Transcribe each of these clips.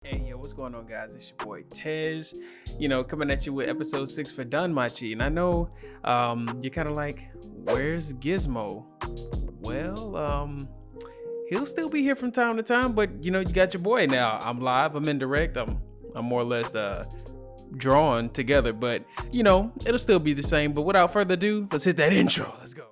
Hey, yo, what's going on, guys? It's your boy Tej, coming at you with episode 6 for Danmachi. And I know you're kind of like, where's Gizmo? Well, he'll still be here from time to time, but you got your boy now. I'm live, I'm indirect, I'm more or less drawn together, but it'll still be the same. But without further ado, let's hit that intro. Let's go.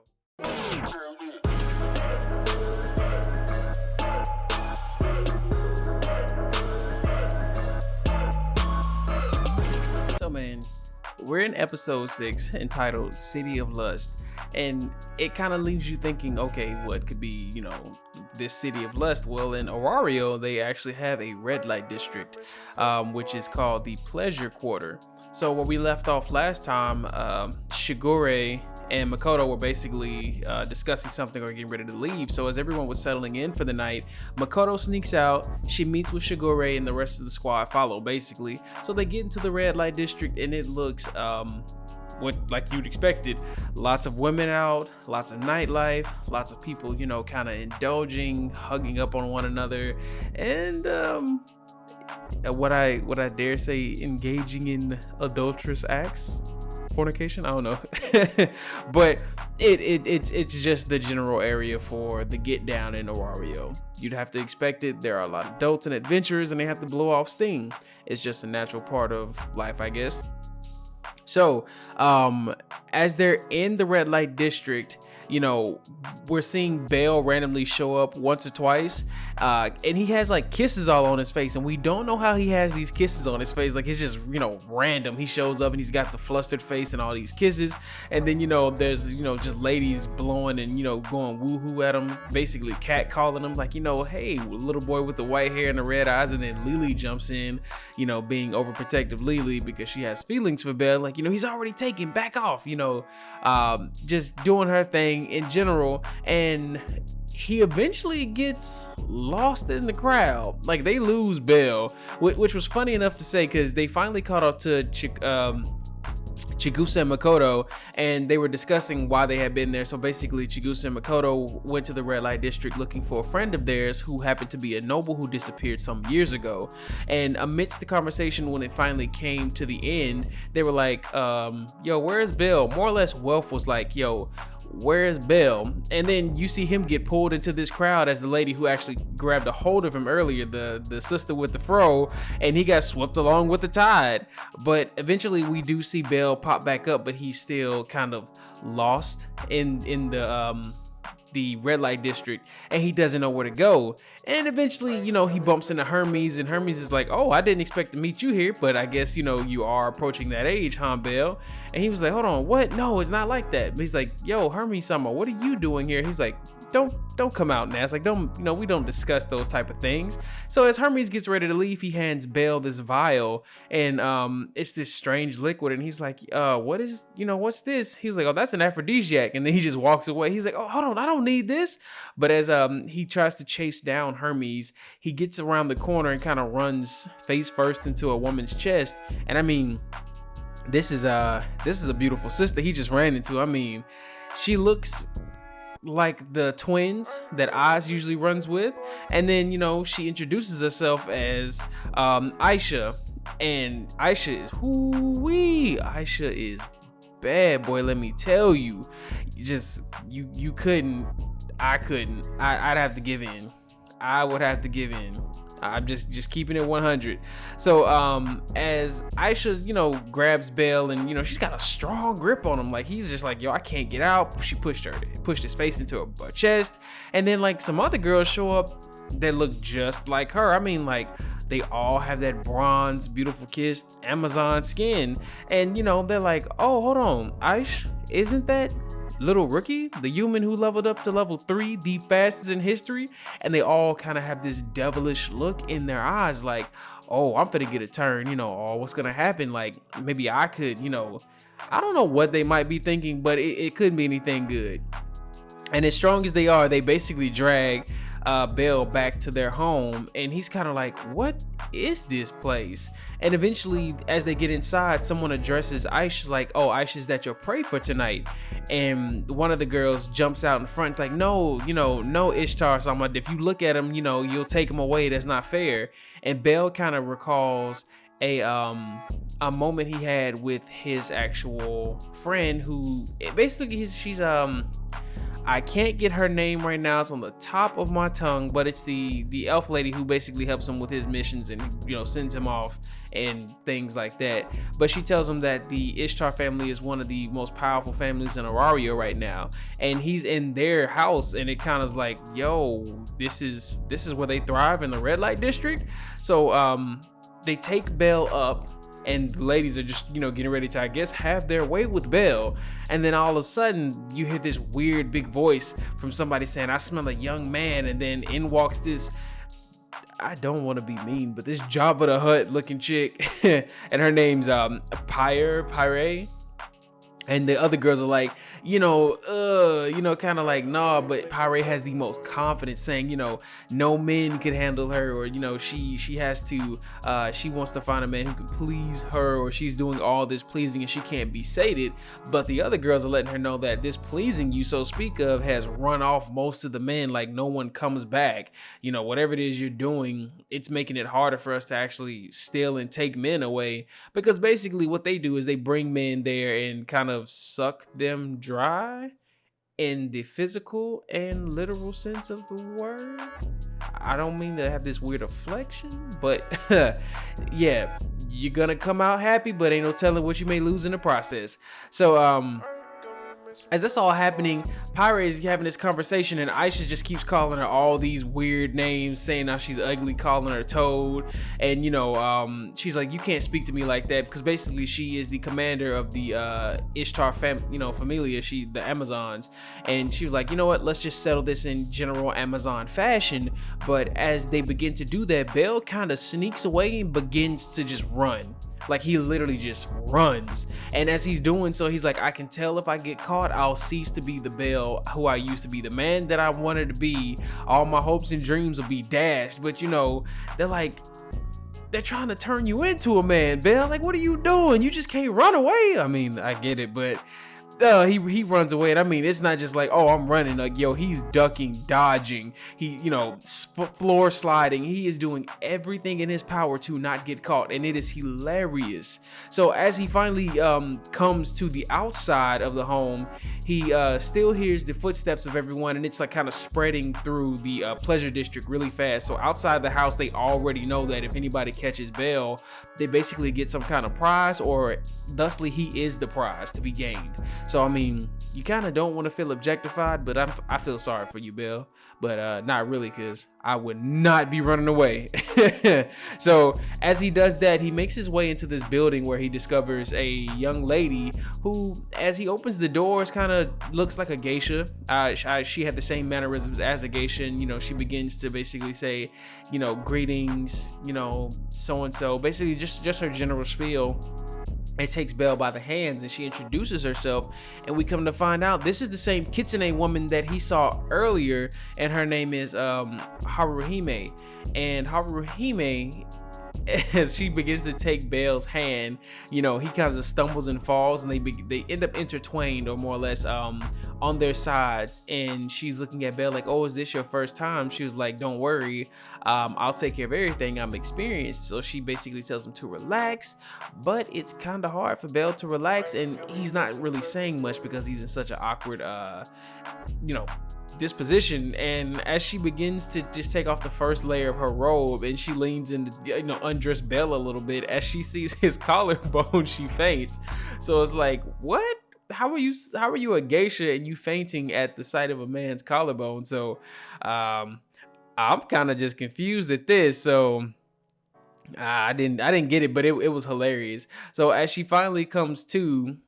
So, man, we're in episode 6 entitled City of Lust, and it kind of leaves you thinking, okay, what could be this City of Lust? Well, in Orario they actually have a red light district, which is called the Pleasure Quarter. So where we left off last time, Shigure and Makoto were basically discussing something or getting ready to leave. So as everyone was settling in for the night, Makoto sneaks out, she meets with Shigure, and the rest of the squad follow basically. So they get into the red light district, and it looks like you'd expected. Lots of women out, lots of nightlife, lots of people kind of indulging, hugging up on one another, and what I dare say, engaging in adulterous acts, fornication, I don't know. But it's just the general area for the get down in Orario. You'd have to expect it. There are a lot of adults and adventurers, and they have to blow off steam. It's just a natural part of life, I guess. So, as they're in the red light district, we're seeing Bale randomly show up once or twice, and he has like kisses all on his face, and we don't know how he has these kisses on his face. Like, it's just random. He shows up and he's got the flustered face and all these kisses, and then there's just ladies blowing and going woohoo at him, basically cat calling him, like, hey, little boy with the white hair and the red eyes. And then Lily jumps in, being overprotective Lily, because she has feelings for Belle, like, he's already taken, back off, just doing her thing in general. And he eventually gets lost in the crowd. Like, they lose Belle, which was funny enough to say, because they finally caught up to Chigusa and Makoto, and they were discussing why they had been there. So basically, Chigusa and Makoto went to the red light district looking for a friend of theirs who happened to be a noble who disappeared some years ago. And amidst the conversation, when it finally came to the end, they were like, yo, where's Belle? More or less, Wealth was like, yo, where's Belle? And then you see him get pulled into this crowd as the lady who actually grabbed a hold of him earlier, the sister with the fro, and he got swept along with the tide. But eventually we do see Belle pop back up, but he's still kind of lost in the red light district, and he doesn't know where to go. And eventually, he bumps into Hermes, and Hermes is like, oh, I didn't expect to meet you here, but I guess you are approaching that age, huh, Belle? And he was like, hold on, what? No, it's not like that. But he's like, yo, Hermes sama, what are you doing here? He's like, don't come out, Nas. Like, we don't discuss those type of things. So as Hermes gets ready to leave, he hands Belle this vial, and it's this strange liquid, and he's like, what's this? He's like, oh, that's an aphrodisiac. And then he just walks away. He's like, oh, hold on, I don't need this. But as he tries to chase down Hermes, he gets around the corner and kind of runs face first into a woman's chest. And I mean, this is a beautiful sister he just ran into. I mean, she looks like the twins that Oz usually runs with. And then she introduces herself as Aisha, and Aisha is Aisha is bad, boy, let me tell you. You couldn't, I'd have to give in. I would have to give in. I'm just keeping it 100. So as Aisha grabs Belle, and she's got a strong grip on him, like he's just like, yo, I can't get out. She pushed his face into her chest. And then like some other girls show up that look just like her. I mean, like, they all have that bronze, beautiful kissed Amazon skin. And they're like, oh, hold on, Aish, isn't that little rookie, the human who leveled up to level 3, the fastest in history? And they all kind of have this devilish look in their eyes, like, oh, I'm finna get a turn, oh, what's gonna happen? Like, maybe I could, I don't know what they might be thinking, but it couldn't be anything good. And as strong as they are, they basically drag Belle back to their home, and he's kind of like, what is this place? And eventually, as they get inside, someone addresses Aisha like, oh, Aisha's that your prey for tonight. And one of the girls jumps out in front like, no, no, Ishtar. So I'm like, if you look at him, you'll take him away. That's not fair. And Belle kind of recalls a moment he had with his actual friend, who basically she's I can't get her name right now. It's on the top of my tongue, but it's the elf lady who basically helps him with his missions and sends him off and things like that. But she tells him that the Ishtar family is one of the most powerful families in Araria right now, and he's in their house, and it kind of like, yo, this is where they thrive in the Redlight District. So they take Belle up, and the ladies are just, getting ready to, I guess, have their way with Belle. And then all of a sudden, you hear this weird big voice from somebody saying, I smell a young man. And then in walks this, I don't want to be mean, but this Jabba the Hutt looking chick. And her name's Pyre. And the other girls are like, kind of like, nah, but Pyre has the most confidence, saying, no men can handle her, or, she has to, she wants to find a man who can please her, or she's doing all this pleasing and she can't be sated. But the other girls are letting her know that this pleasing you so speak of has run off most of the men, like no one comes back. Whatever it is you're doing, it's making it harder for us to actually steal and take men away, because basically what they do is they bring men there and kind of suck them dry in the physical and literal sense of the word. I don't mean to have this weird afflection, but yeah, you're gonna come out happy, but ain't no telling what you may lose in the process. So as that's all happening, Pyre is having this conversation, and Aisha just keeps calling her all these weird names, saying how she's ugly, calling her Toad, and she's like, you can't speak to me like that, because basically she is the commander of the Ishtar familia, the Amazons, and she was like, you know what, let's just settle this in general Amazon fashion. But as they begin to do that, Belle kind of sneaks away and begins to just run. Like, he literally just runs. And as he's doing so, he's like, I can tell if I get caught, I'll cease to be the Belle who I used to be, the man that I wanted to be. All my hopes and dreams will be dashed. But they're trying to turn you into a man, Belle. Like, what are you doing? You just can't run away. I mean, I get it, but he runs away, and I mean, it's not just like, oh, I'm running. Like, yo, he's ducking, dodging, he floor sliding. He is doing everything in his power to not get caught, and it is hilarious. So as he finally comes to the outside of the home, he still hears the footsteps of everyone, and it's like kind of spreading through the pleasure district really fast. So outside the house, they already know that if anybody catches Belle, they basically get some kind of prize, or thusly he is the prize to be gained. So I mean, you kind of don't want to feel objectified, but I feel sorry for you, Belle. But not really, because I would not be running away. So as he does that, he makes his way into this building where he discovers a young lady who, as he opens the doors, kind of looks like a geisha. She had the same mannerisms as a geisha, and she begins to basically say, greetings, so and so, basically just her general spiel. It takes Belle by the hands, and she introduces herself, and we come to find out this is the same kitsune woman that he saw earlier, and her name is Haruhime. And Haruhime, as she begins to take Belle's hand, he kind of stumbles and falls, and they end up intertwined, or more or less on their sides. And she's looking at Belle like, oh, is this your first time? She was like, don't worry, I'll take care of everything, I'm experienced. So she basically tells him to relax, but it's kind of hard for Belle to relax, and he's not really saying much because he's in such an awkward disposition. And as she begins to just take off the first layer of her robe, and she leans in to undress Belle a little bit, as she sees his collarbone, she faints. So it's like, what? How are you a geisha and you fainting at the sight of a man's collarbone? So I'm kind of just confused at this. So I didn't get it, but it was hilarious. So as she finally comes to,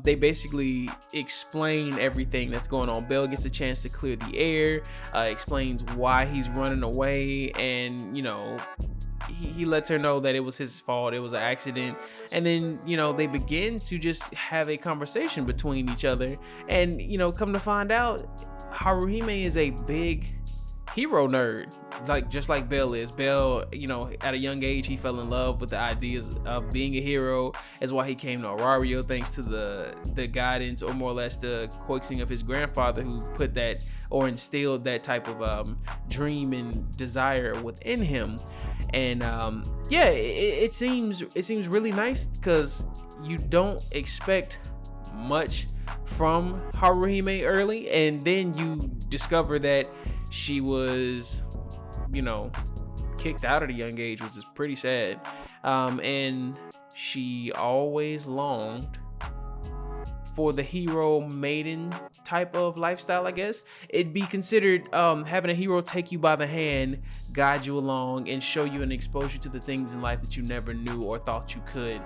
they basically explain everything that's going on. Belle gets a chance to clear the air, explains why he's running away, and he lets her know that it was his fault, it was an accident. And then they begin to just have a conversation between each other, and come to find out, Haruhime is hero nerd, like just like Belle is. Belle, at a young age, he fell in love with the ideas of being a hero. That's why he came to Arario, thanks to the guidance, or more or less the coaxing of his grandfather, who put that or instilled that type of dream and desire within him. And it seems really nice, because you don't expect much from Haruhime early, and then you discover that she was, kicked out at a young age, which is pretty sad. And she always longed for the hero maiden type of lifestyle, I guess. It'd be considered having a hero take you by the hand, guide you along, and show you and expose you to the things in life that you never knew or thought you could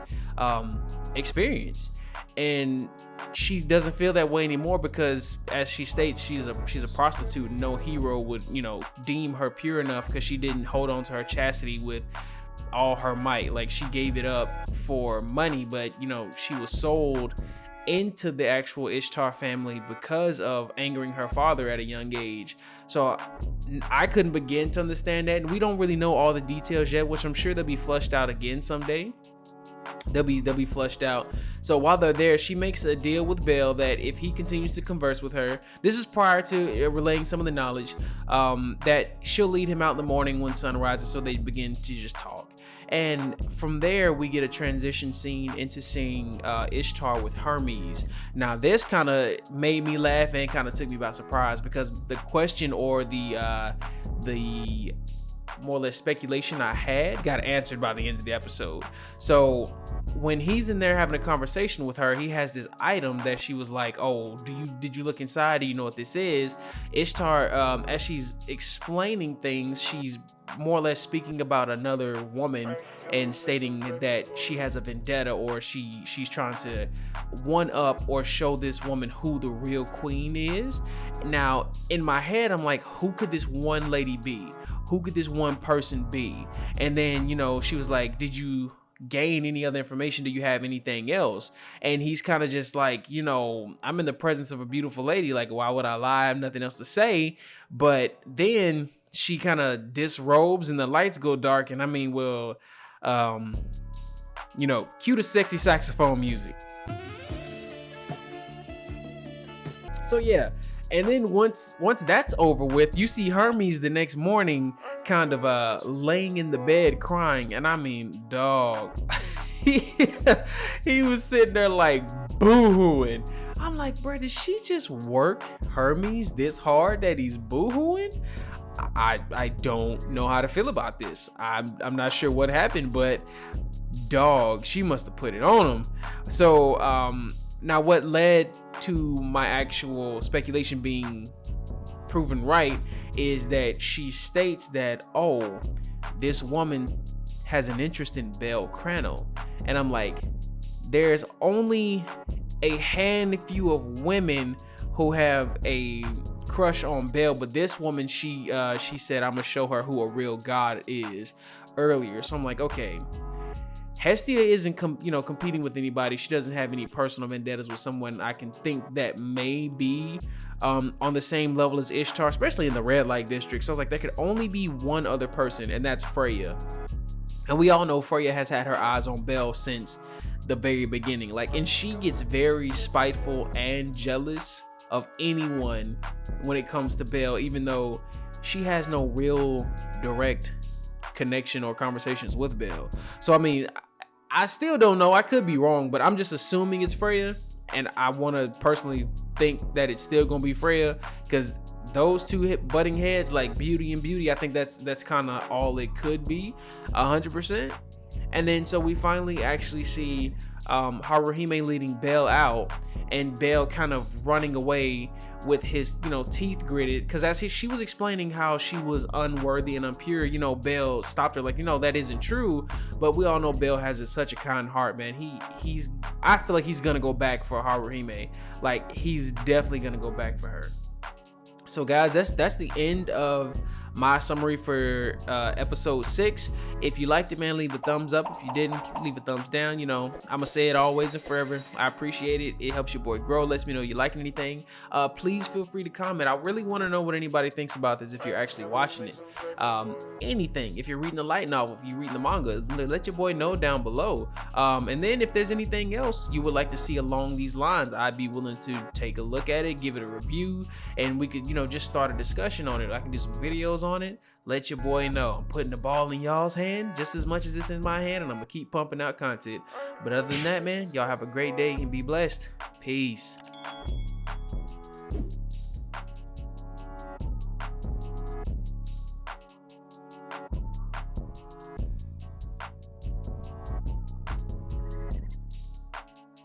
experience. And she doesn't feel that way anymore, because, as she states, she's a prostitute. No hero would, deem her pure enough, because she didn't hold on to her chastity with all her might. Like, she gave it up for money, but she was sold into the actual Ishtar family because of angering her father at a young age. So I couldn't begin to understand that, and we don't really know all the details yet, which I'm sure they'll be flushed out again someday. They'll be flushed out. So while they're there, she makes a deal with Belle that if he continues to converse with her, this is prior to relaying some of the knowledge, that she'll lead him out in the morning when sun rises, so they begin to just talk. And from there, we get a transition scene into seeing Ishtar with Hermes. Now, this kind of made me laugh and kind of took me by surprise, because the question, or the more or less speculation I had, got answered by the end of the episode. So when he's in there having a conversation with her, he has this item that she was like, oh, did you look inside? Do you know what this is? Ishtar, as she's explaining things, she's more or less speaking about another woman and stating that she has a vendetta, or she's trying to one up or show this woman who the real queen is. Now, in my head, I'm like, who could this one lady be? Who could this one person be? And then, she was like, did you gain any other information? Do you have anything else? And he's kind of just like, I'm in the presence of a beautiful lady. Like, why would I lie? I have nothing else to say. But then she kind of disrobes and the lights go dark. And I mean, well, cue the sexy saxophone music. So yeah. And then once that's over with, you see Hermes the next morning kind of laying in the bed crying. And I mean, dog, he was sitting there like boo-hooing. I'm like, bro, did she just work Hermes this hard that he's boo-hooing? I don't know how to feel about this. I'm not sure what happened, but dog, she must have put it on him. So now what led to my actual speculation being proven right is that she states that, oh, this woman has an interest in Belle Crannel. And I'm like, there's only a handful of women who have a crush on Belle, but this woman, she said, I'm gonna show her who a real god is earlier. So I'm like, okay, Hestia isn't competing with anybody. She doesn't have any personal vendettas with someone I can think that may be on the same level as Ishtar, especially in the Redlight District. So I was like, there could only be one other person, and that's Freya. And we all know Freya has had her eyes on Belle since the very beginning. Like, and she gets very spiteful and jealous of anyone when it comes to Belle, even though she has no real direct connection or conversations with Belle. So I mean, I still don't know. I could be wrong, but I'm just assuming it's Freya, and I want to personally think that it's still gonna be Freya, because those two butting heads, like beauty and beauty, I think that's kind of all it could be, 100%. And then so we finally actually see Haruhime leading Belle out, and Belle kind of running away with his teeth gritted, because as she was explaining how she was unworthy and impure, Belle stopped her like, that isn't true. But we all know Belle has such a kind heart, man. I feel like he's gonna go back for Haruhime. Like, he's definitely gonna go back for her. So guys, that's the end of my summary for episode 6. If you liked it, man, leave a thumbs up. If you didn't, leave a thumbs down. You know, I'ma say it always and forever. I appreciate it. It helps your boy grow. Lets me know you liking anything. Please feel free to comment. I really want to know what anybody thinks about this if you're actually watching it. Anything. If you're reading the light novel, if you're reading the manga, let your boy know down below. And then if there's anything else you would like to see along these lines, I'd be willing to take a look at it, give it a review, and we could, you know, just start a discussion on it. I can do some videos on it. Let your boy know. I'm putting the ball in y'all's hand just as much as it's in my hand, and I'm gonna keep pumping out content. But other than that, man, y'all have a great day and be blessed. Peace.